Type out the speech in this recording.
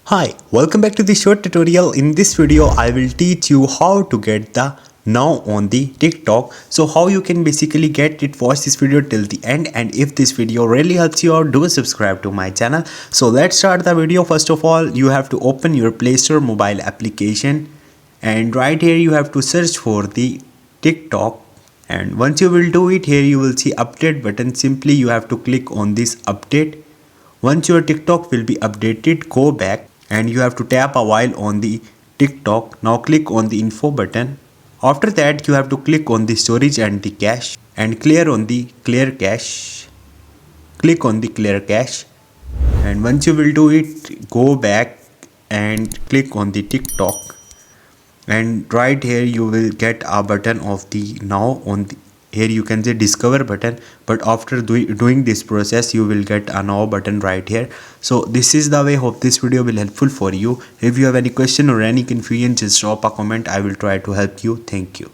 Hi, welcome back to the short tutorial. In this video, I will teach you how to get the now on the TikTok. So how you can basically get it. Watch this video till the end, and if this video really helps you out, do subscribe to my channel. So let's start the video. First of all, you have to open your Play Store mobile application, and right here you have to search for the TikTok. And once you will do it, here you will see update button. Simply you have to click on this update. Once your TikTok will be updated, go back and you have to tap a while on the TikTok. Now click on the info button. After that, you have to click on the storage and the cache and clear on the clear cache. Click on the clear cache, and once you will do it, go back and click on the TikTok, and right here you will get a button of the now on the, here you can say discover button, but after doing this process you will get a now button right here. So this is the way. Hope this video will helpful for you. If you have any question or any confusion, just drop a comment. I will try to help you. Thank you.